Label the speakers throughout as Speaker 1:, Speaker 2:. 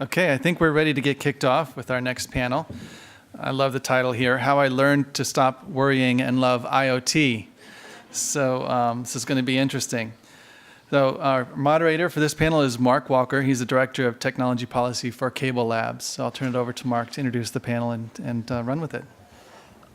Speaker 1: Okay, I think we're ready to get kicked off with our next panel. I love the title here, How I Learned to Stop Worrying and Love IoT. So this is going to be interesting. So our moderator for this panel is Mark Walker. He's the Director of Technology Policy for Cable Labs. So I'll turn it over to Mark to introduce the panel and run with it.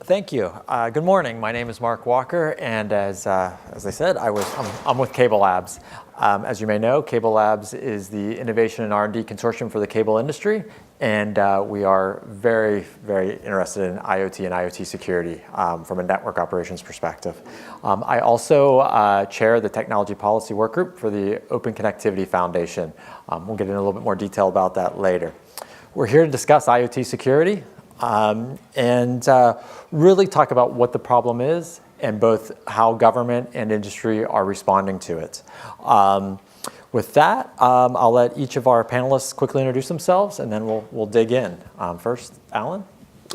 Speaker 2: Thank you. Good morning. My name is Mark Walker, and as I said, I'm with Cable Labs. As you may know, Cable Labs is the Innovation and R&D Consortium for the cable industry, and we are very, very interested in IoT and IoT security from a network operations perspective. I also chair the Technology Policy Workgroup for the Open Connectivity Foundation. We'll get into a little bit more detail about that later. We're here to discuss IoT security. And really talk about what the problem is and both how government and industry are responding to it. With that, I'll let each of our panelists quickly introduce themselves, and then we'll dig in. First, Alan.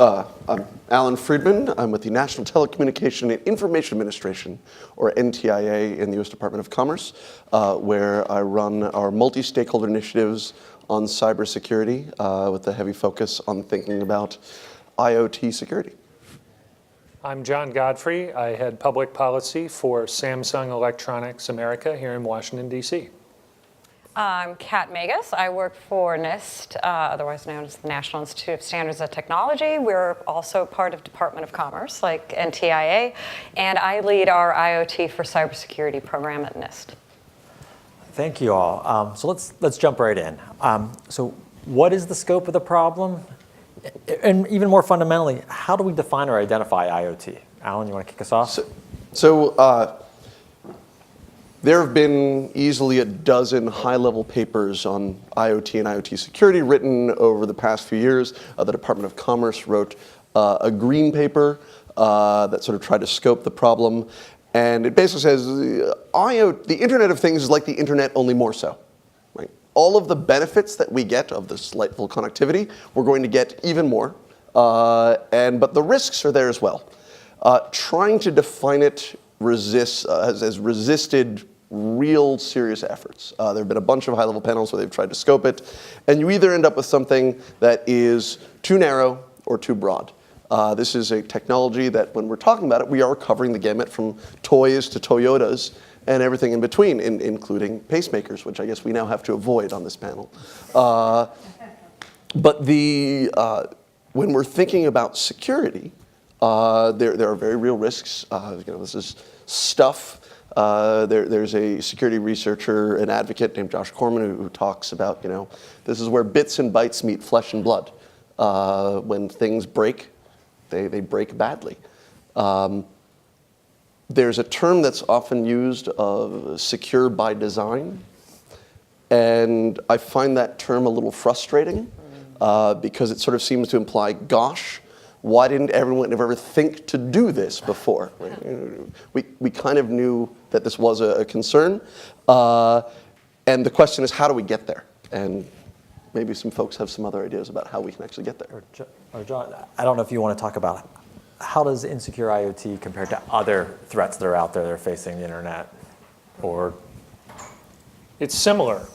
Speaker 3: I'm Alan Friedman. I'm with the National Telecommunication and Information Administration, or NTIA, in the U.S. Department of Commerce, where I run our multi-stakeholder initiatives on cybersecurity with a heavy focus on thinking about IoT security.
Speaker 4: I'm John Godfrey. I head public policy for Samsung Electronics America here in Washington, D.C.
Speaker 5: I'm Kat Magus. I work for NIST, otherwise known as the National Institute of Standards and Technology. We're also part of Department of Commerce, like NTIA, and I lead our IoT for Cybersecurity program at NIST.
Speaker 2: Thank you all. So let's jump right in. So what is the scope of the problem? And even more fundamentally, how do we define or identify IoT? Alan, you want to kick us off?
Speaker 3: So there have been easily a dozen high-level papers on IoT and IoT security written over the past few years. The Department of Commerce wrote a green paper that sort of tried to scope the problem. And it basically says the Internet of Things is like the Internet, only more so. Right? All of the benefits that we get of this delightful connectivity, we're going to get even more. But the risks are there as well. Trying to define it has resisted real serious efforts. There have been a bunch of high-level panels where they've tried to scope it. And you either end up with something that is too narrow or too broad. This is a technology that, when we're talking about it, we are covering the gamut from toys to Toyotas and everything in between, including pacemakers, which I guess we now have to avoid on this panel. But when we're thinking about security, there are very real risks. This is stuff. There's a security researcher and advocate named Josh Corman who talks about, this is where bits and bytes meet flesh and blood. When things break, they break badly. There's a term that's often used of secure by design. And I find that term a little frustrating because it sort of seems to imply, gosh, why didn't everyone ever think to do this before? We kind of knew that this was a concern. And the question is, how do we get there? And maybe some folks have some other ideas about how we can actually get there.
Speaker 2: Or John, I don't know if you want to talk about how does insecure IoT compare to other threats that are out there that are facing the internet? Or
Speaker 4: It's similar.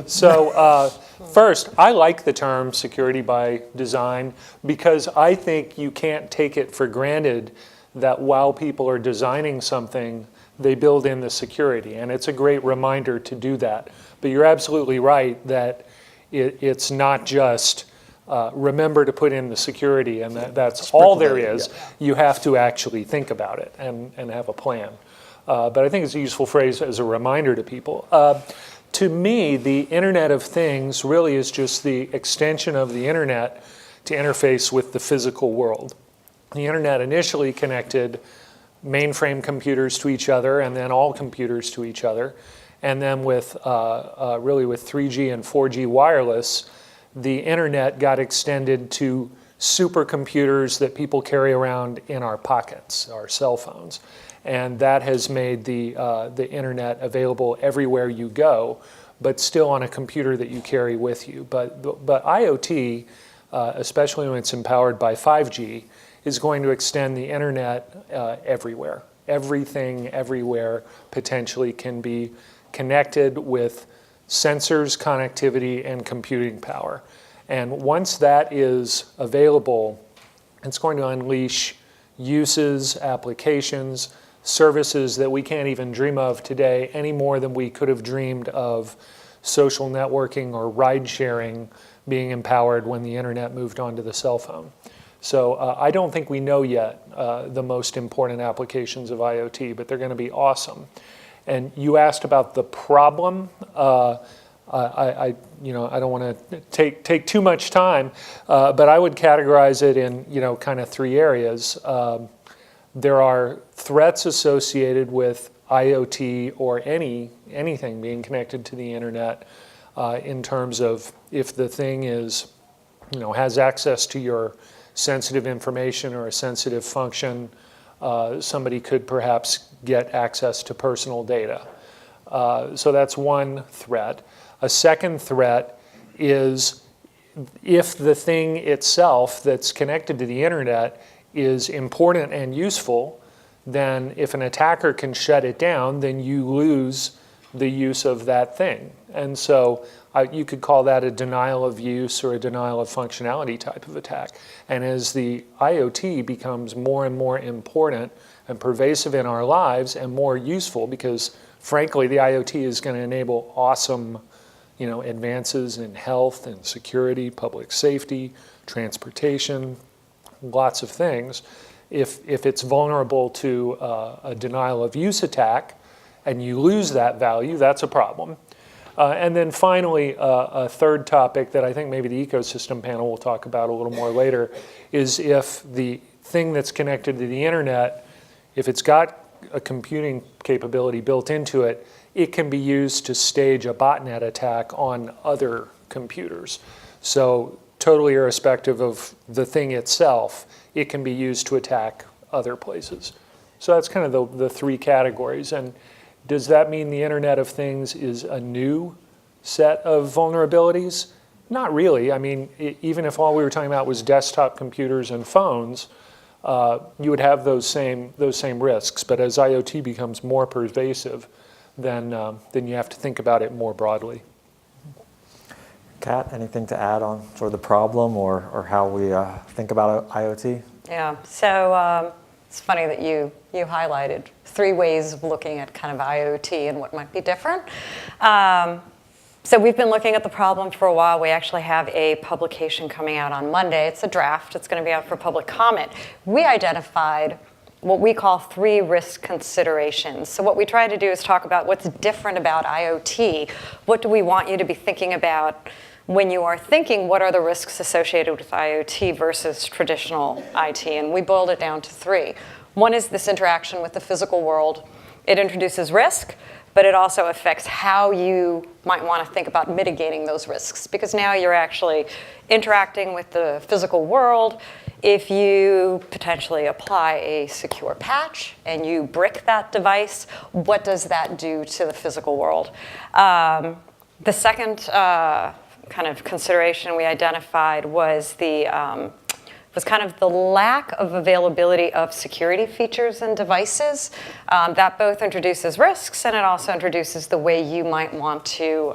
Speaker 4: So first, I like the term security by design because I think you can't take it for granted that while people are designing something, they build in the security. And it's a great reminder to do that. But you're absolutely right that it's not just remember to put in the security and that's all there is. Yeah. You have to actually think about it and have a plan. But I think it's a useful phrase as a reminder to people. To me, the Internet of Things really is just the extension of the Internet to interface with the physical world. The Internet initially connected mainframe computers to each other and then all computers to each other. And then with 3G and 4G wireless, the Internet got extended to supercomputers that people carry around in our pockets, our cell phones. And that has made the Internet available everywhere you go, but still on a computer that you carry with you. But IoT, especially when it's empowered by 5G, is going to extend the Internet everywhere. Everything, everywhere, potentially can be connected with sensors, connectivity, and computing power. And once that is available, it's going to unleash uses, applications, services that we can't even dream of today any more than we could have dreamed of social networking or ride sharing being empowered when the internet moved onto the cell phone. So I don't think we know yet the most important applications of IoT, but they're going to be awesome. And you asked about the problem. I don't want to take too much time, but I would categorize it in kind of three areas. There are threats associated with IoT or anything being connected to the internet in terms of if the thing is, has access to your sensitive information or a sensitive function, somebody could perhaps get access to personal data. So that's one threat. A second threat is if the thing itself that's connected to the internet is important and useful, then if an attacker can shut it down, then you lose the use of that thing. And so you could call that a denial of use or a denial of functionality type of attack. And as the IoT becomes more and more important and pervasive in our lives and more useful, because frankly, the IoT is going to enable awesome advances in health and security, public safety, transportation, lots of things. If it's vulnerable to a denial of use attack and you lose that value, that's a problem. And then finally, a third topic that I think maybe the ecosystem panel will talk about a little more later is if the thing that's connected to the internet, if it's got a computing capability built into it, it can be used to stage a botnet attack on other computers. So totally irrespective of the thing itself, it can be used to attack other places. So that's kind of the three categories. And does that mean the Internet of Things is a new set of vulnerabilities? Not really. I mean, even if all we were talking about was desktop computers and phones, you would have those same risks. But as IoT becomes more pervasive, then you have to think about it more broadly.
Speaker 2: Kat, anything to add on sort of the problem or how we think about IoT?
Speaker 5: Yeah, so it's funny that you highlighted three ways of looking at kind of IoT and what might be different. So we've been looking at the problem for a while. We actually have a publication coming out on Monday. It's a draft. It's going to be out for public comment. We identified what we call 3 risk considerations. So what we try to do is talk about what's different about IoT. What do we want you to be thinking about when you are thinking what are the risks associated with IoT versus traditional IT? And we boiled it down to 3. One is this interaction with the physical world. It introduces risk, but it also affects how you might want to think about mitigating those risks, because now you're actually interacting with the physical world. If you potentially apply a secure patch and you brick that device, what does that do to the physical world? The second kind of consideration we identified was kind of the lack of availability of security features and devices. That both introduces risks, and it also introduces the way you might want to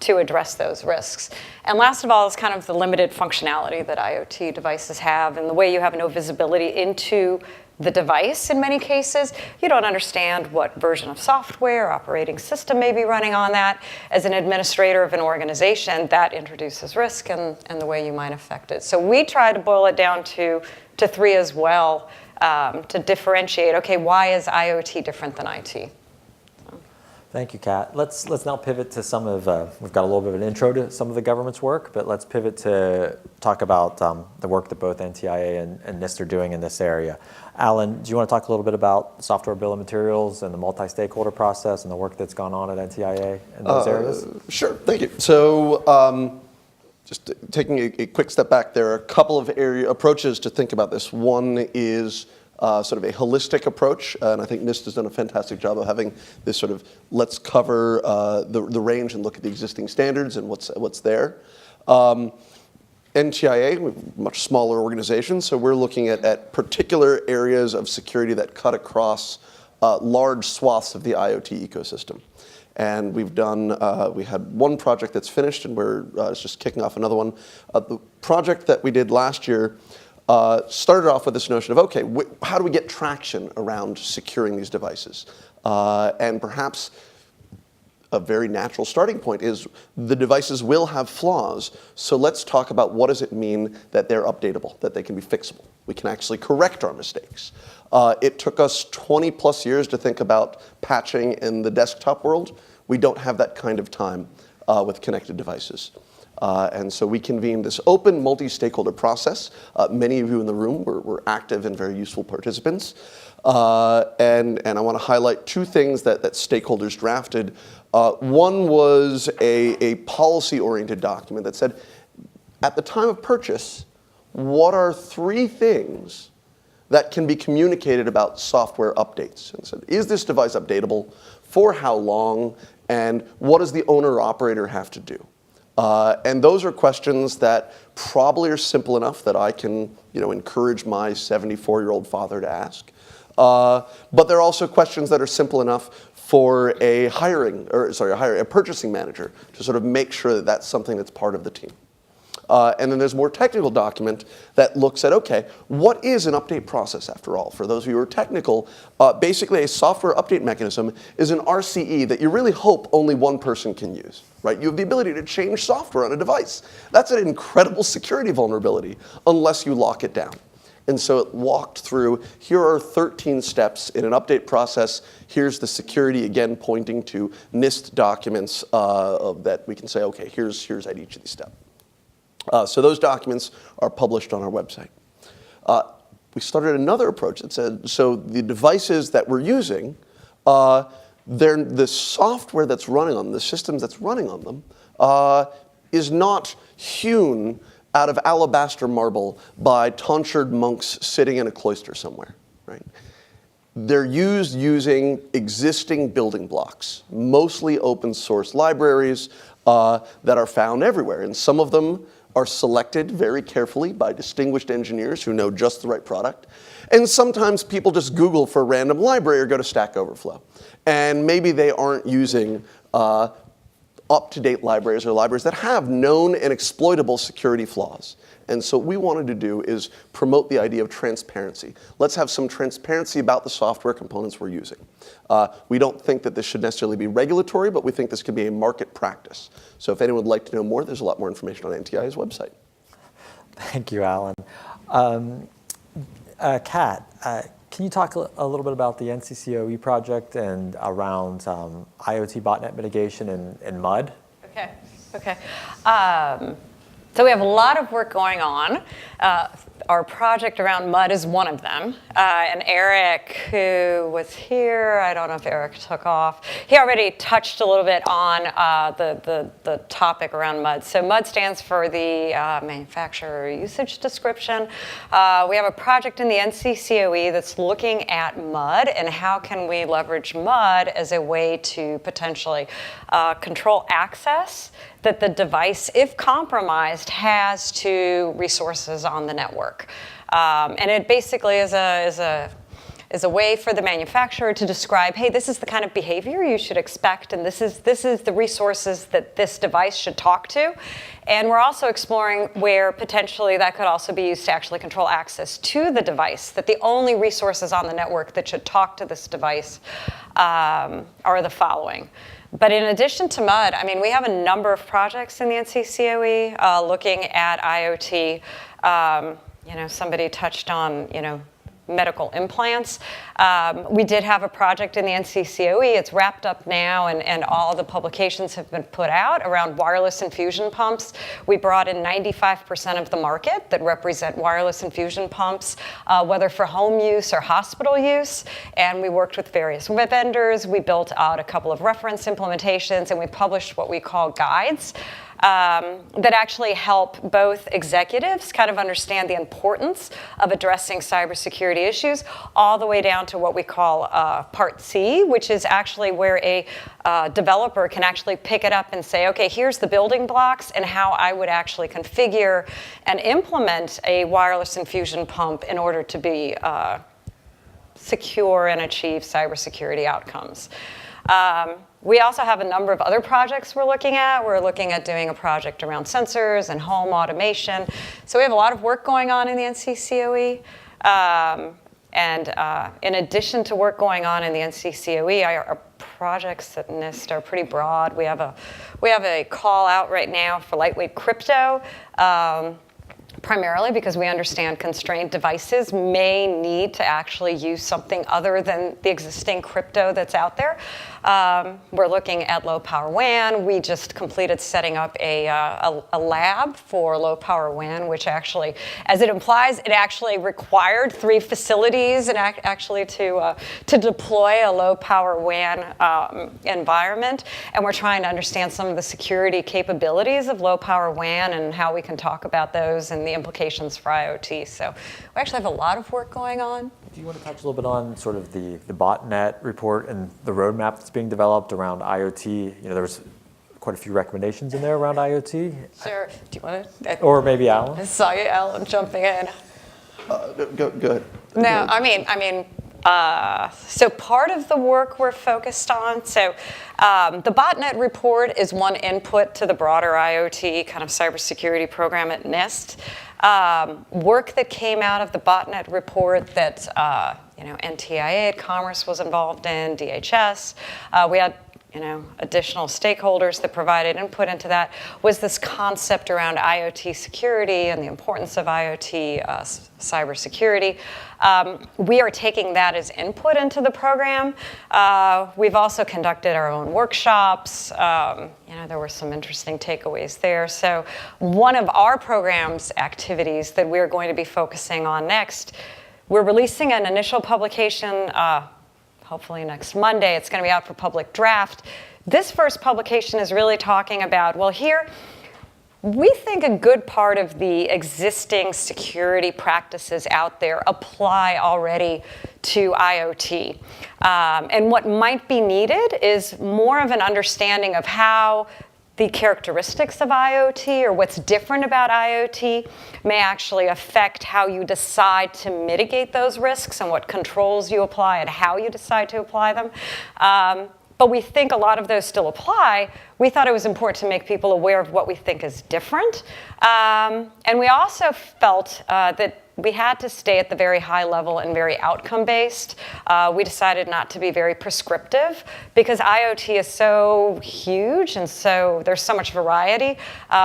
Speaker 5: address those risks. And last of all is kind of the limited functionality that IoT devices have, and the way you have no visibility into the device in many cases. You don't understand what version of software, operating system may be running on that. As an administrator of an organization, that introduces risk and the way you might affect it. So we try to boil it down to 3 as well, to differentiate, okay, why is IoT different than IT?
Speaker 2: Thank you, Kat. Let's now pivot to some of, we've got a little bit of an intro to some of the government's work, but let's pivot to talk about the work that both NTIA and NIST are doing in this area. Alan, do you want to talk a little bit about software bill of materials and the multi-stakeholder process and the work that's gone on at NTIA in those areas?
Speaker 3: Sure, thank you. So just taking a quick step back, there are a couple of approaches to think about this. One is sort of a holistic approach, and I think NIST has done a fantastic job of having this sort of let's cover the range and look at the existing standards and what's there. NTIA, much smaller organization, so we're looking at particular areas of security that cut across large swaths of the IoT ecosystem. And we've done, we had one project that's finished, and we're just kicking off another one. The project that we did last year started off with this notion of, okay, how do we get traction around securing these devices? And perhaps a very natural starting point is the devices will have flaws, so let's talk about what does it mean that they're updatable, that they can be fixable. We can actually correct our mistakes. It took us 20 plus years to think about patching in the desktop world. We don't have that kind of time with connected devices. And so we convened this open multi-stakeholder process. Many of you in the room were active and very useful participants. And I want to highlight two things that stakeholders drafted. One was a policy-oriented document that said, at the time of purchase, what are 3 things that can be communicated about software updates? And said, is this device updatable? For how long? And what does the owner-operator have to do? And those are questions that probably are simple enough that I can, encourage my 74-year-old father to ask. But they're also questions that are simple enough for a purchasing manager to sort of make sure that that's something that's part of the team. And then there's a more technical document that looks at, okay, what is an update process after all? For those of you who are technical, basically a software update mechanism is an RCE that you really hope only one person can use, right? You have the ability to change software on a device. That's an incredible security vulnerability unless you lock it down. And so it walked through, here are 13 steps in an update process. Here's the security, again, pointing to NIST documents that we can say, okay, here's at each of these steps. So those documents are published on our website. We started another approach that said, so the devices that we're using, the software that's running on them, the systems that's running on them, is not hewn out of alabaster marble by tonsured monks sitting in a cloister somewhere, right? They're used using existing building blocks, mostly open source libraries that are found everywhere. And some of them are selected very carefully by distinguished engineers who know just the right product. And sometimes people just Google for a random library or go to Stack Overflow. And maybe they aren't using up-to-date libraries or libraries that have known and exploitable security flaws. And so what we wanted to do is promote the idea of transparency. Let's have some transparency about the software components we're using. We don't think that this should necessarily be regulatory, but we think this could be a market practice. So if anyone would like to know more, there's a lot more information on NTI's website.
Speaker 2: Thank you, Alan. Kat, can you talk a little bit about the NCCOE project and around IoT botnet mitigation in MUD?
Speaker 5: Okay. So we have a lot of work going on. Our project around MUD is one of them. And Eric, who was here, I don't know if Eric took off, he already touched a little bit on the topic around MUD. So MUD stands for the Manufacturer Usage Description. We have a project in the NCCOE that's looking at MUD and how can we leverage MUD as a way to potentially control access that the device, if compromised, has to resources on the network. And it basically is a way for the manufacturer to describe, hey, this is the kind of behavior you should expect, and this is the resources that this device should talk to. And we're also exploring where potentially that could also be used to actually control access to the device, that the only resources on the network that should talk to this device are the following. But in addition to MUD, I mean, we have a number of projects in the NCCOE looking at IoT. Somebody touched on, medical implants. We did have a project in the NCCOE. It's wrapped up now, and all the publications have been put out around wireless infusion pumps. We brought in 95% of the market that represent wireless infusion pumps, whether for home use or hospital use. And we worked with various web vendors. We built out a couple of reference implementations, and we published what we call guides. That actually help both executives kind of understand the importance of addressing cybersecurity issues, all the way down to what we call Part C, which is actually where a developer can actually pick it up and say, okay, here's the building blocks and how I would actually configure and implement a wireless infusion pump in order to be secure and achieve cybersecurity outcomes. We also have a number of other projects we're looking at. We're looking at doing a project around sensors and home automation. So we have a lot of work going on in the NCCOE. In addition to work going on in the NCCOE, our projects at NIST are pretty broad. We have a call out right now for lightweight crypto, primarily because we understand constrained devices may need to actually use something other than the existing crypto that's out there. We're looking at low power WAN. We just completed setting up a lab for low power WAN, which actually, as it implies, it actually required 3 facilities and actually to deploy a low power WAN environment. And we're trying to understand some of the security capabilities of low power WAN and how we can talk about those and the implications for IoT. So we actually have a lot of work going on.
Speaker 2: Do you want to touch a little bit on sort of the Botnet report and the roadmap that's being developed around IoT? You know, there was quite a few recommendations in there around IoT.
Speaker 5: Sure. Do you want to?
Speaker 2: Or maybe Alan?
Speaker 5: I saw you, Alan, jumping in.
Speaker 3: Go ahead.
Speaker 5: No, I mean, so part of the work we're focused on, so the Botnet report is one input to the broader IoT kind of cybersecurity program at NIST. Work that came out of the Botnet report that NTIA, Commerce was involved in, DHS. We had additional stakeholders that provided input into that was this concept around IoT security and the importance of IoT cybersecurity. We are taking that as input into the program. We've also conducted our own workshops. There were some interesting takeaways there. So one of our program's activities that we're going to be focusing on next, we're releasing an initial publication hopefully next Monday. It's going to be out for public draft. This first publication is really talking about, well, here, we think a good part of the existing security practices out there apply already to IoT. And what might be needed is more of an understanding of how the characteristics of IoT or what's different about IoT may actually affect how you decide to mitigate those risks and what controls you apply and how you decide to apply them. But we think a lot of those still apply. We thought it was important to make people aware of what we think is different. And we also felt that we had to stay at the very high level and very outcome-based. We decided not to be very prescriptive because IoT is so huge and so there's so much variety.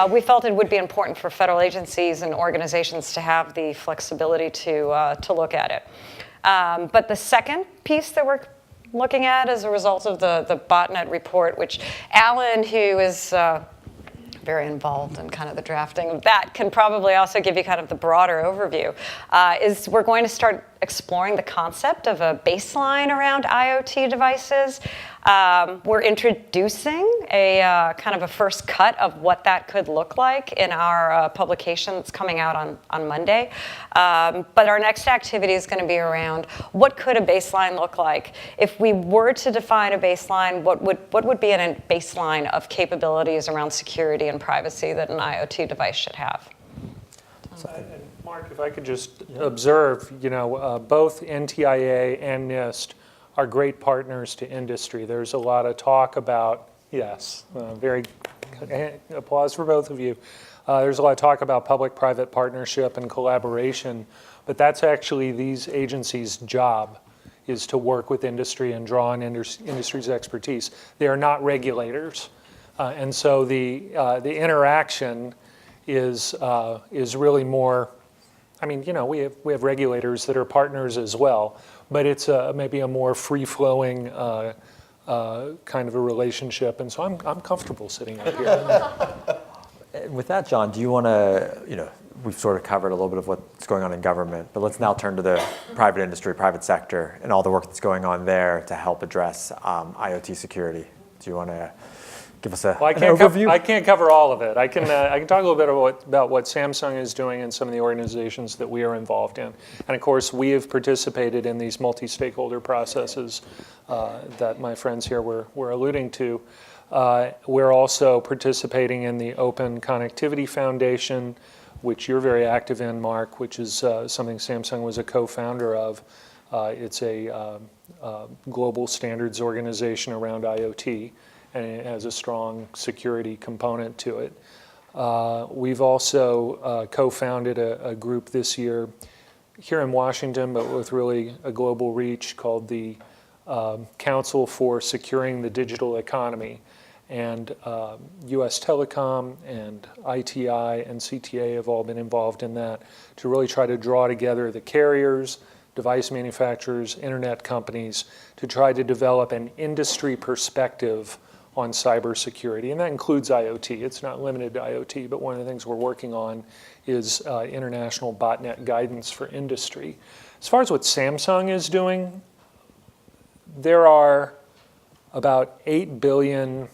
Speaker 5: We felt it would be important for federal agencies and organizations to have the flexibility to look at it. But the second piece that we're looking at as a result of the Botnet report, which Alan, who is very involved in kind of the drafting of that, can probably also give you kind of the broader overview, is we're going to start exploring the concept of a baseline around IoT devices. We're introducing a kind of a first cut of what that could look like in our publication that's coming out on Monday. But our next activity is going to be around what could a baseline look like? If we were to define a baseline, what would be a baseline of capabilities around security and privacy that an IoT device should have?
Speaker 4: And Mark, if I could just observe, both NTIA and NIST are great partners to industry. There's a lot of talk about, very applause for both of you. There's a lot of talk about public-private partnership and collaboration, but that's actually these agencies' job, is to work with industry and draw on industry's expertise. They are not regulators, and so the interaction is really more. I mean, we have regulators that are partners as well, but it's maybe a more free-flowing kind of a relationship, and so I'm comfortable sitting up here.
Speaker 2: With that, John, do you want to, we've sort of covered a little bit of what's going on in government, but let's now turn to the private industry, private sector, and all the work that's going on there to help address IoT security. Do you want to give us an overview?
Speaker 4: I can't cover all of it. I can talk a little bit about what Samsung is doing and some of the organizations that we are involved in. And of course, we have participated in these multi-stakeholder processes that my friends here were alluding to. We're also participating in the Open Connectivity Foundation, which you're very active in, Mark, which is something Samsung was a co-founder of. It's a global standards organization around IoT, and it has a strong security component to it. We've also co-founded a group this year here in Washington, but with really a global reach, called the Council for Securing the Digital Economy. And US Telecom and ITI and CTA have all been involved in that to really try to draw together the carriers, device manufacturers, internet companies to try to develop an industry perspective on cybersecurity. And that includes IoT. It's not limited to IoT, but one of the things we're working on is international botnet guidance for industry. As far as what Samsung is doing, there are about 8 billion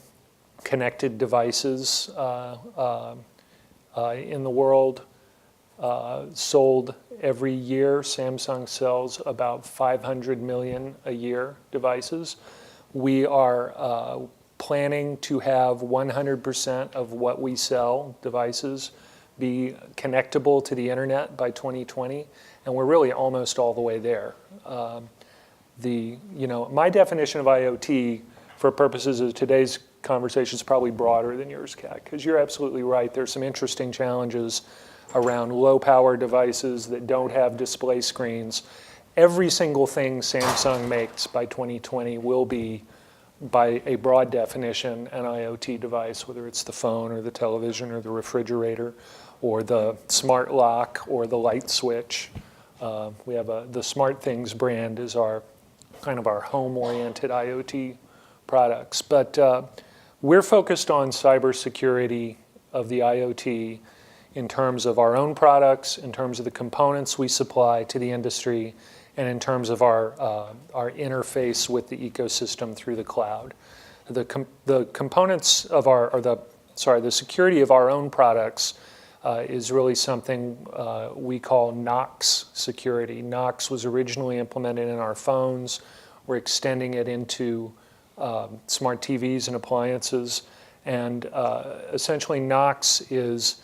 Speaker 4: connected devices in the world sold every year. Samsung sells about 500 million a year devices. We are planning to have 100% of what we sell, devices, be connectable to the internet by 2020, and we're really almost all the way there. My definition of IoT for purposes of today's conversation is probably broader than yours, Kat, because you're absolutely right. There's some interesting challenges around low power devices that don't have display screens. Every single thing Samsung makes by 2020 will be, by a broad definition, an IoT device, whether it's the phone or the television or the refrigerator or the smart lock or the light switch. We have the SmartThings brand is our kind of our home-oriented IoT products. But we're focused on cybersecurity of the IoT in terms of our own products, in terms of the components we supply to the industry, and in terms of our interface with the ecosystem through the cloud. The components of the security of our own products is really something we call Knox Security. Knox was originally implemented in our phones. We're extending it into smart TVs and appliances. And essentially Knox is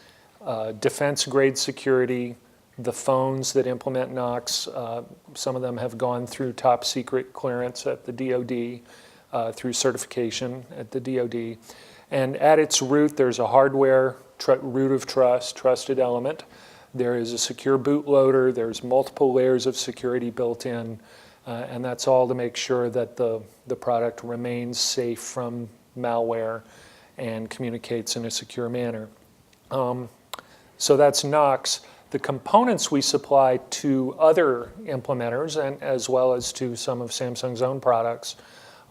Speaker 4: defense-grade security. The phones that implement Knox, some of them have gone through top secret clearance at the DoD, through certification at the DoD. And at its root, there's a hardware root of trust, trusted element. There is a secure bootloader. There's multiple layers of security built in. And that's all to make sure that the product remains safe from malware and communicates in a secure manner. So that's Knox. The components we supply to other implementers, and as well as to some of Samsung's own products,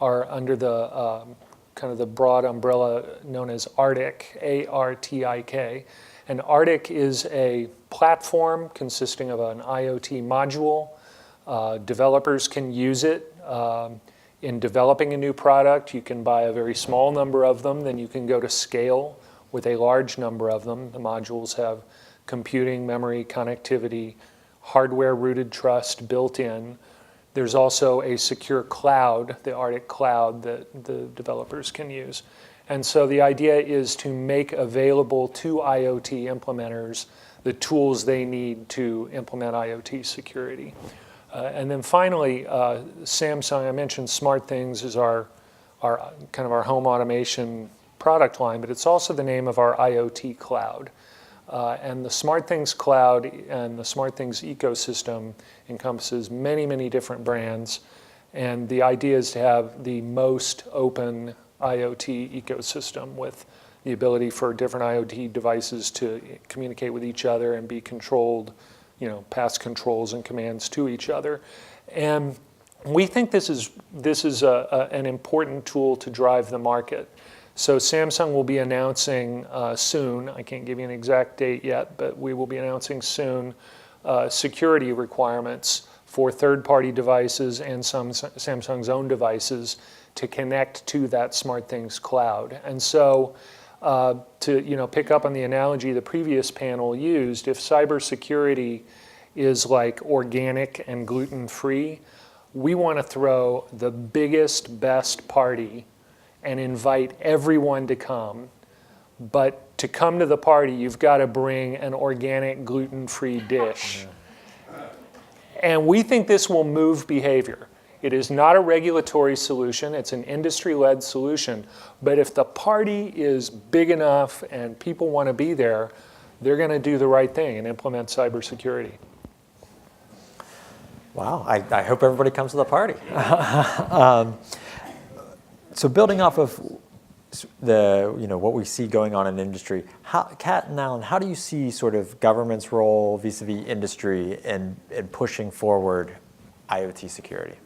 Speaker 4: are under the kind of the broad umbrella known as ARTIK, A-R-T-I-K. And ARTIK is a platform consisting of an IoT module. Developers can use it in developing a new product. You can buy a very small number of them, then you can go to scale with a large number of them. The modules have computing, memory, connectivity, hardware-rooted trust built in. There's also a secure cloud, the ARTIK cloud, that the developers can use. And so the idea is to make available to IoT implementers the tools they need to implement IoT security. And then finally, Samsung, I mentioned SmartThings is our kind of our home automation product line, but it's also the name of our IoT cloud. And the SmartThings cloud and the SmartThings ecosystem encompasses many, many different brands. And the idea is to have the most open IoT ecosystem with the ability for different IoT devices to communicate with each other and be controlled, pass controls and commands to each other. And we think this is an important tool to drive the market. So Samsung will be announcing soon, I can't give you an exact date yet, but we will be announcing soon security requirements for third-party devices and some Samsung's own devices to connect to that SmartThings cloud. And so to pick up on the analogy the previous panel used, if cybersecurity is like organic and gluten-free, we want to throw the biggest, best party and invite everyone to come. But to come to the party, you've got to bring an organic, gluten-free dish. And we think this will move behavior. It is not a regulatory solution, it's an industry-led solution. But if the party is big enough and people want to be there, they're going to do the right thing and implement cybersecurity.
Speaker 2: Wow, I hope everybody comes to the party. So building off of what we see going on in industry, Kat and Alan, how do you see sort of government's role vis-a-vis industry in pushing forward IoT security?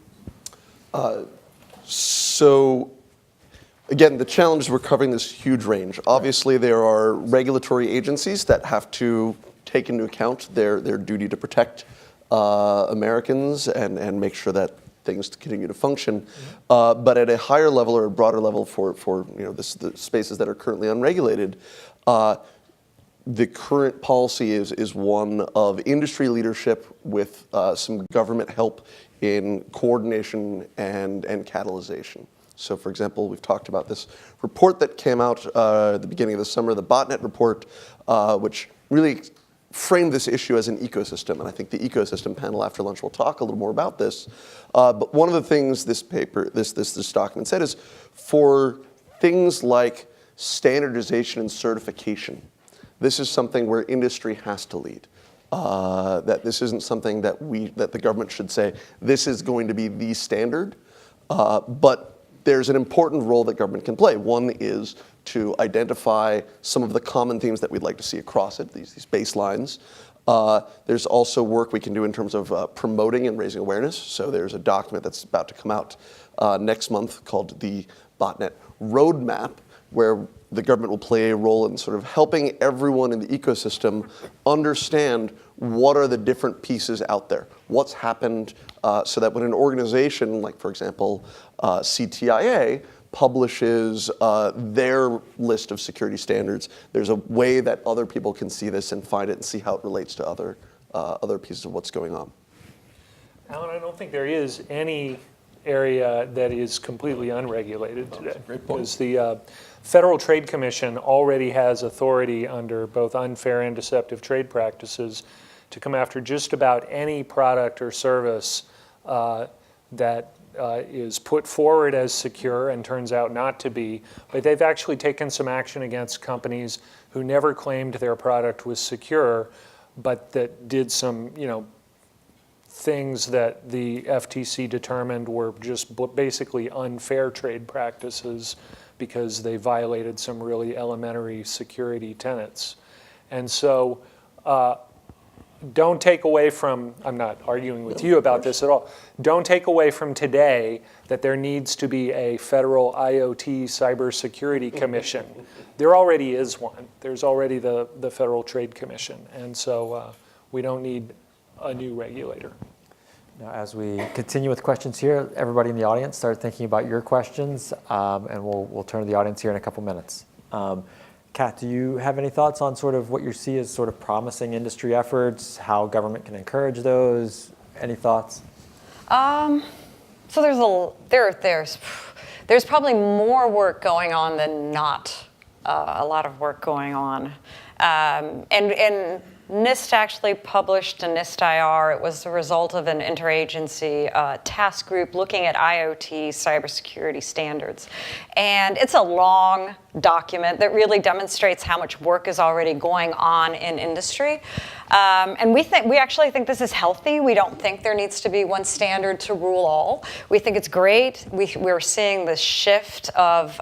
Speaker 3: So again, the challenge is we're covering this huge range. Obviously, there are regulatory agencies that have to take into account their duty to protect Americans and make sure that things continue to function. But at a higher level or a broader level for the spaces that are currently unregulated, the current policy is one of industry leadership with some government help in coordination and catalyzation. So for example, we've talked about this report that came out at the beginning of the summer, the Botnet report, which really framed this issue as an ecosystem. And I think the ecosystem panel after lunch will talk a little more about this. But one of the things this document said is for things like standardization and certification, this is something where industry has to lead. That this isn't something that the government should say, this is going to be the standard, but there's an important role that government can play. One is to identify some of the common themes that we'd like to see across it, these baselines. There's also work we can do in terms of promoting and raising awareness. So there's a document that's about to come out next month called the Botnet Roadmap, where the government will play a role in sort of helping everyone in the ecosystem understand what are the different pieces out there, what's happened, so that when an organization, like for example, CTIA, publishes their list of security standards, there's a way that other people can see this and find it and see how it relates to other pieces of what's going on.
Speaker 4: Alan, I don't think there is any area that is completely unregulated today.
Speaker 3: Great point.
Speaker 4: Because the Federal Trade Commission already has authority under both unfair and deceptive trade practices to come after just about any product or service that is put forward as secure and turns out not to be. But they've actually taken some action against companies who never claimed their product was secure, but that did some, things that the FTC determined were just basically unfair trade practices because they violated some really elementary security tenets. And so don't take away from, I'm not arguing with you about this at all, don't take away from today that there needs to be a federal IoT Cybersecurity Commission. There already is one. There's already the Federal Trade Commission. And so we don't need a new regulator.
Speaker 2: Now, as we continue with questions here, everybody in the audience start thinking about your questions, and we'll turn to the audience here in a couple minutes. Kat, do you have any thoughts on sort of what you see as sort of promising industry efforts, how government can encourage those? Any thoughts?
Speaker 5: So there's probably more work going on than not a lot of work going on, and NIST actually published a NIST IR. It was the result of an interagency task group looking at IoT cybersecurity standards. And it's a long document that really demonstrates how much work is already going on in industry. And we actually think this is healthy. We don't think there needs to be one standard to rule all. We think it's great. We're seeing the shift of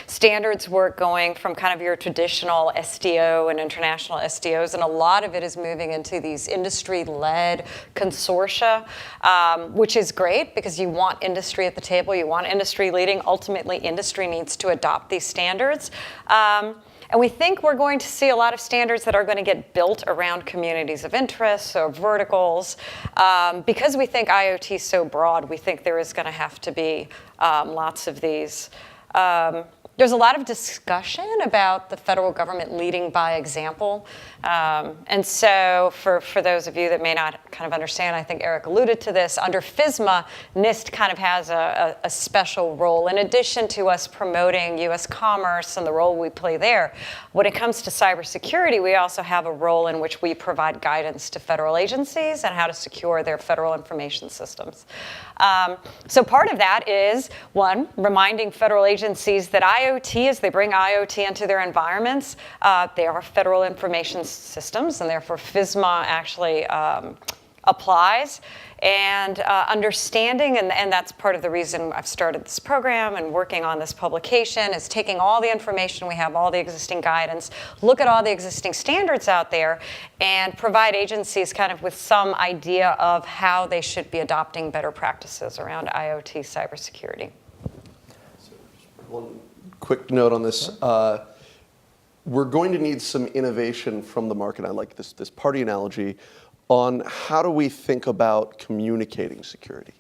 Speaker 5: standards work going from kind of your traditional SDO and international SDOs, and a lot of it is moving into these industry-led consortia, which is great because you want industry at the table. You want industry leading. Ultimately, industry needs to adopt these standards. And we think we're going to see a lot of standards that are going to get built around communities of interest or verticals. Because we think IoT is so broad, we think there is going to have to be lots of these. There's a lot of discussion about the federal government leading by example. And so for those of you that may not kind of understand, I think Eric alluded to this, under FISMA, NIST kind of has a special role. In addition to us promoting U.S. commerce and the role we play there, when it comes to cybersecurity, we also have a role in which we provide guidance to federal agencies on how to secure their federal information systems. So part of that is, one, reminding federal agencies that IoT, as they bring IoT into their environments, they are federal information systems, and therefore FISMA actually applies. And understanding, and that's part of the reason I've started this program and working on this publication, is taking all the information we have, all the existing guidance, look at all the existing standards out there, and provide agencies kind of with some idea of how they should be adopting better practices around IoT cybersecurity.
Speaker 3: One quick note on this. We're going to need some innovation from the market. I like this party analogy on how do we think about communicating security?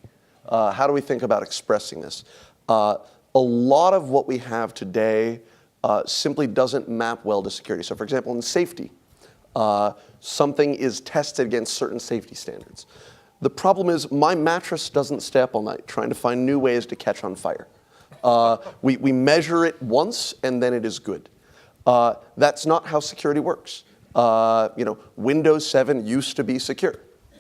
Speaker 3: How do we think about expressing this? A lot of what we have today simply doesn't map well to security. So for example, in safety, something is tested against certain safety standards. The problem is my mattress doesn't stay up all night trying to find new ways to catch on fire. We measure it once and then it is good. That's not how security works. Windows 7 used to be secure,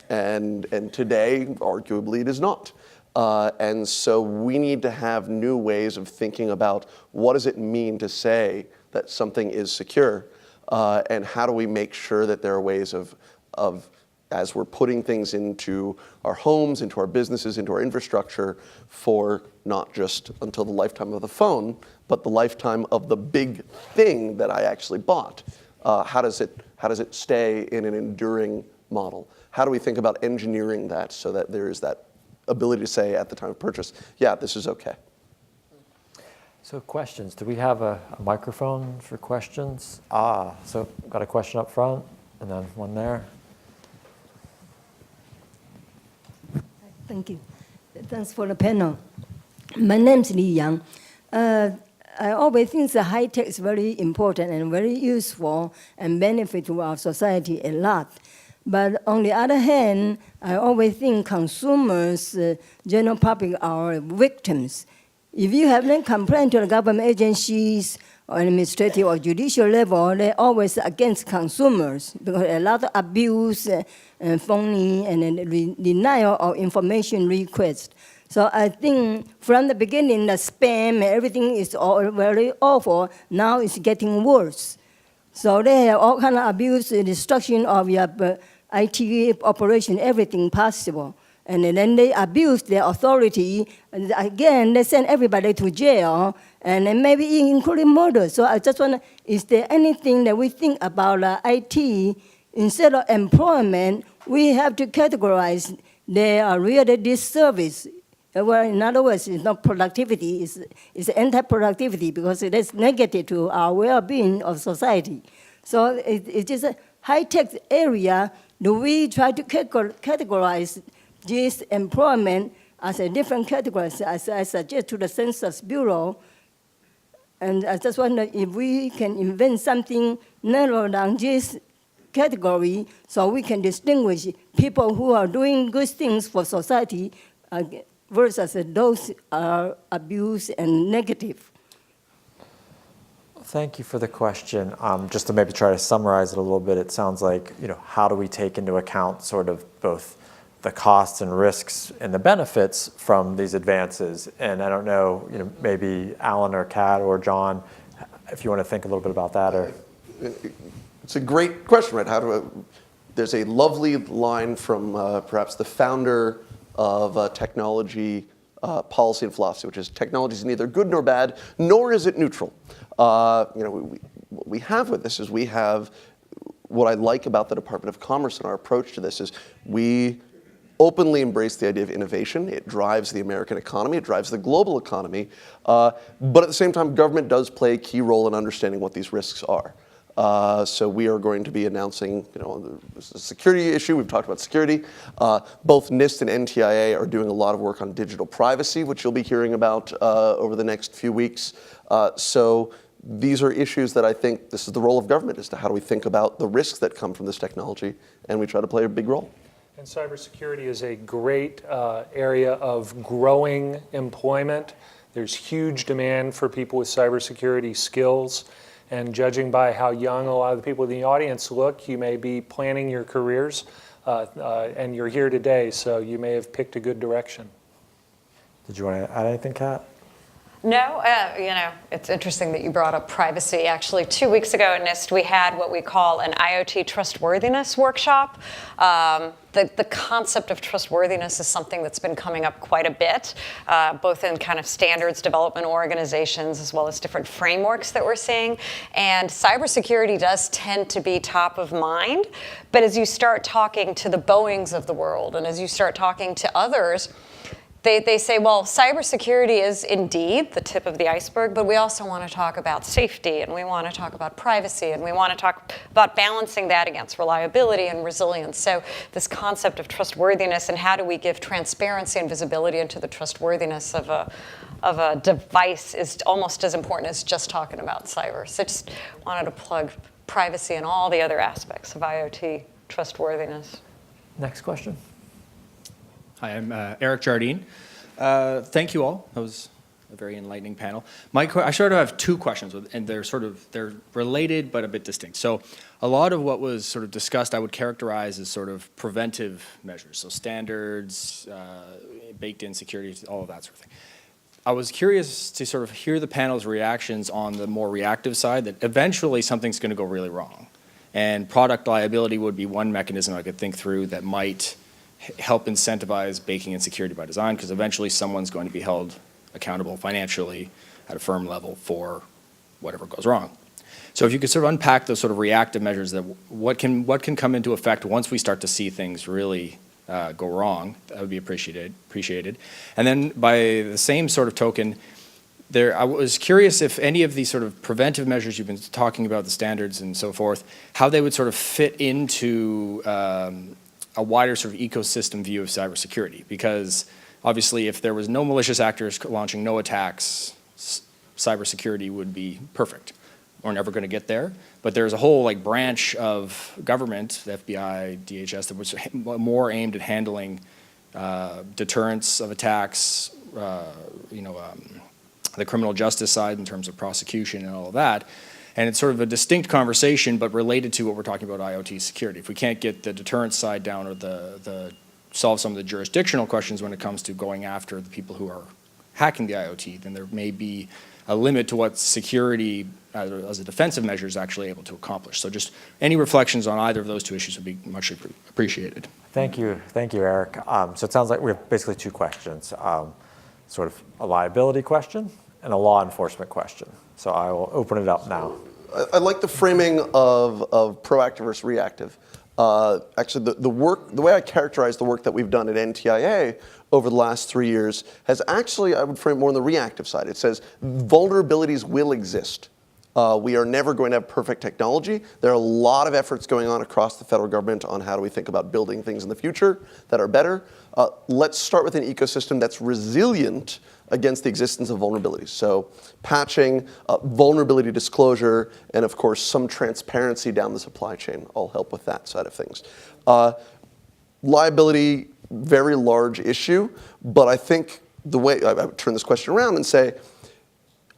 Speaker 3: and today, arguably, it is not. And so we need to have new ways of thinking about what does it mean to say that something is secure, and how do we make sure that there are ways of as we're putting things into our homes, into our businesses, into our infrastructure for not just until the lifetime of the phone, but the lifetime of the big thing that I actually bought. How does it stay in an enduring model? How do we think about engineering that so that there is that ability to say at the time of purchase, yeah, this is okay?
Speaker 2: So questions, do we have a microphone for questions? So got a question up front and then one there.
Speaker 6: Thank you. Thanks for the panel. My name is Li Yang. I always think the high tech is very important and very useful and benefit to our society a lot. But on the other hand, I always think consumers, general public, are victims. If you have any complaint to the government agencies or administrative or judicial level, they're always against consumers because a lot of abuse and phony and denial of information requests. So I think from the beginning, the spam, everything is all very awful. Now it's getting worse. So they have all kind of abuse, destruction of your IT operation, everything possible. And then they abuse their authority. And again, they send everybody to jail, and then maybe including murder. So I just want to, is there anything that we think about IT, instead of employment, we have to categorize their really disservice. Well, in other words, it's not productivity, it's anti-productivity because it is negative to our well-being of society. So it's just a high-tech area. Do we try to categorize this employment as a different category, as I suggest to the Census Bureau? And I just wonder if we can invent something narrow down this category so we can distinguish people who are doing good things for society versus those are abused and negative.
Speaker 2: Thank you for the question. Just to maybe try to summarize it a little bit, it sounds like, how do we take into account sort of both the costs and risks and the benefits from these advances? And I don't know, maybe Alan or Kat or John, if you want to think a little bit about that. Or
Speaker 3: it's a great question, right? There's a lovely line from perhaps the founder of technology policy and philosophy, which is technology is neither good nor bad, nor is it neutral. What we have with this is we have, what I like about the Department of Commerce and our approach to this is we openly embrace the idea of innovation. It drives the American economy, it drives the global economy, but at the same time, government does play a key role in understanding what these risks are. So we are going to be announcing, this is a security issue. We've talked about security. Both NIST and NTIA are doing a lot of work on digital privacy, which you'll be hearing about over the next few weeks. So these are issues that I think this is the role of government, as to how do we think about the risks that come from this technology, and we try to play a big role.
Speaker 4: And cybersecurity is a great area of growing employment. There's huge demand for people with cybersecurity skills. And judging by how young a lot of the people in the audience look, you may be planning your careers, and you're here today, so you may have picked a good direction.
Speaker 2: Did you want to add anything, Kat?
Speaker 5: No, it's interesting that you brought up privacy. Actually, 2 weeks ago at NIST, we had what we call an Iot Trustworthiness Workshop. The concept of trustworthiness is something that's been coming up quite a bit, both in kind of standards development organizations as well as different frameworks that we're seeing. And cybersecurity does tend to be top of mind. But as you start talking to the Boeings of the world, and as you start talking to others, they say, well, cybersecurity is indeed the tip of the iceberg, but we also want to talk about safety, and we want to talk about privacy, and we want to talk about balancing that against reliability and resilience. So this concept of trustworthiness and how do we give transparency and visibility into the trustworthiness of a device is almost as important as just talking about cyber. So just wanted to plug privacy and all the other aspects of IoT trustworthiness.
Speaker 2: Next question.
Speaker 7: Hi, I'm Eric Jardine. Thank you all. That was a very enlightening panel. I sort of have two questions, and they're related but a bit distinct. So a lot of what was sort of discussed I would characterize as sort of preventive measures, so standards, baked in security, all of that sort of thing. I was curious to sort of hear the panel's reactions on the more reactive side, that eventually something's going to go really wrong. And product liability would be one mechanism I could think through that might help incentivize baking in security by design, because eventually someone's going to be held accountable financially at a firm level for whatever goes wrong. So if you could sort of unpack those sort of reactive measures, that what can come into effect once we start to see things really go wrong, that would be appreciated. And then by the same sort of token, I was curious if any of these sort of preventive measures you've been talking about, the standards and so forth, how they would sort of fit into a wider sort of ecosystem view of cybersecurity. Because obviously if there was no malicious actors launching no attacks, cybersecurity would be perfect. We're never going to get there, but there's a whole branch of government, the FBI, DHS, that was more aimed at handling deterrence of attacks, the criminal justice side in terms of prosecution and all of that. And it's sort of a distinct conversation, but related to what we're talking about IoT security. If we can't get the deterrence side down, or solve some of the jurisdictional questions when it comes to going after the people who are hacking the IoT, then there may be a limit to what security as a defensive measure is actually able to accomplish. So just any reflections on either of those two issues would be much appreciated.
Speaker 2: Thank you, Eric. So it sounds like we have basically two questions, sort of a liability question and a law enforcement question. So I will open it up now.
Speaker 3: I like the framing of proactive versus reactive. Actually, the way I characterize the work that we've done at NTIA over the last 3 years has actually, I would frame more on the reactive side. It says vulnerabilities will exist. We are never going to have perfect technology. There are a lot of efforts going on across the federal government on how do we think about building things in the future that are better. Let's start with an ecosystem that's resilient against the existence of vulnerabilities. So patching, vulnerability disclosure, and of course some transparency down the supply chain all help with that side of things. Liability, very large issue, but I think the way I would turn this question around and say,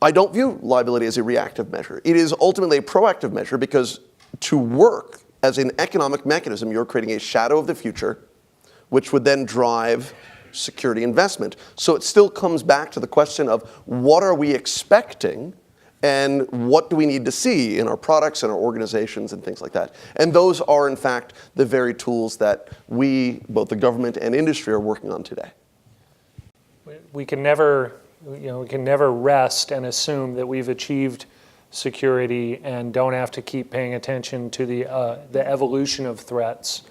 Speaker 3: I don't view liability as a reactive measure. It is ultimately a proactive measure, because to work as an economic mechanism, you're creating a shadow of the future, which would then drive security investment. So it still comes back to the question of what are we expecting and what do we need to see in our products and our organizations and things like that. And those are, in fact, the very tools that we, both the government and industry, are working on today.
Speaker 4: We can never rest and assume that we've achieved security and don't have to keep paying attention to the evolution of threats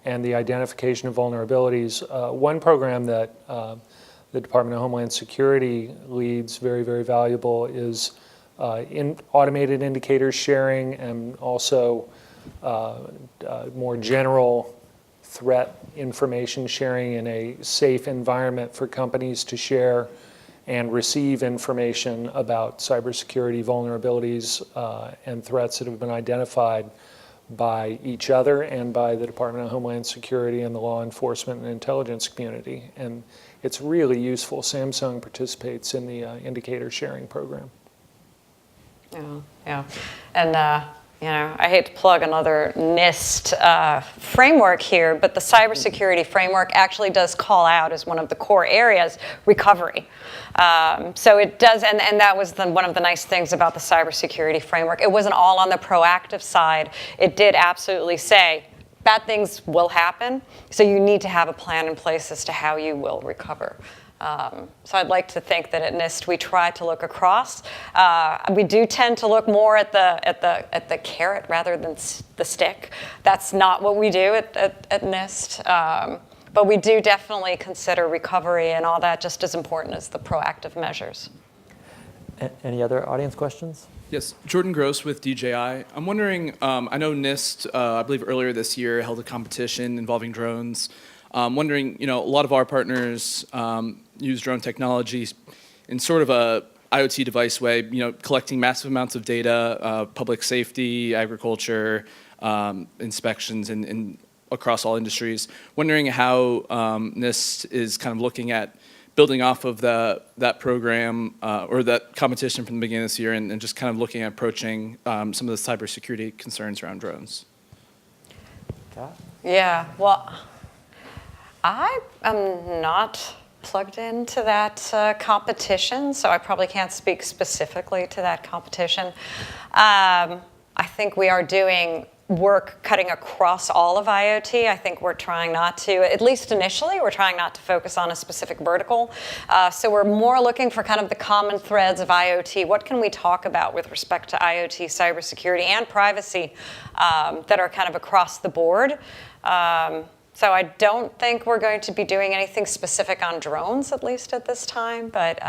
Speaker 4: and the identification of vulnerabilities. One program that the Department of Homeland Security leads, very, very valuable, is automated indicator sharing, and also more general threat information sharing in a safe environment for companies to share and receive information about cybersecurity vulnerabilities and threats that have been identified by each other and by the Department of Homeland Security and the law enforcement and intelligence community. And it's really useful. Samsung participates in the indicator sharing program.
Speaker 5: Yeah. And I hate to plug another NIST framework here, but the cybersecurity framework actually does call out as one of the core areas recovery. So it does, and that was one of the nice things about the cybersecurity framework. It wasn't all on the proactive side. It did absolutely say bad things will happen, so you need to have a plan in place as to how you will recover. So I'd like to think that at NIST we try to look across. We do tend to look more at the carrot rather than the stick. That's not what we do at NIST. But we do definitely consider recovery and all that just as important as the proactive measures.
Speaker 2: Any other audience questions?
Speaker 8: Yes, Jordan Gross with DJI. I'm wondering, I know NIST, I believe earlier this year, held a competition involving drones. I'm wondering, a lot of our partners use drone technologies in sort of a IoT device way, collecting massive amounts of data, public safety, agriculture, inspections, and across all industries. Wondering how NIST is kind of looking at building off of that program or that competition from the beginning of this year, and just kind of looking at approaching some of the cybersecurity concerns around drones.
Speaker 5: Yeah, well, I am not plugged into that competition, so I probably can't speak specifically to that competition. I think we are doing work cutting across all of IoT. I think we're trying not to, at least initially, we're trying not to focus on a specific vertical. So we're more looking for kind of the common threads of IoT. What can we talk about with respect to IoT, cybersecurity, and privacy that are kind of across the board? So I don't think we're going to be doing anything specific on drones, at least at this time, but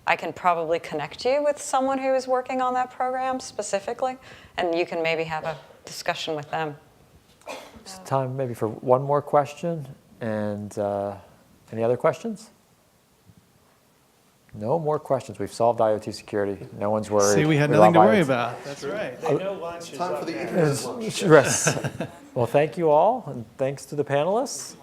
Speaker 5: I can probably connect you with someone who is working on that program specifically, and you can maybe have a discussion with them.
Speaker 2: It's time maybe for one more question, and any other questions? No more questions. We've solved IoT security. No one's worried.
Speaker 1: See, we had nothing to worry about. That's right.
Speaker 4: They know lunch is
Speaker 3: Time
Speaker 4: up
Speaker 3: for the
Speaker 4: there.
Speaker 3: evening lunch.
Speaker 2: Yes. Well, thank you all, and thanks to the panelists.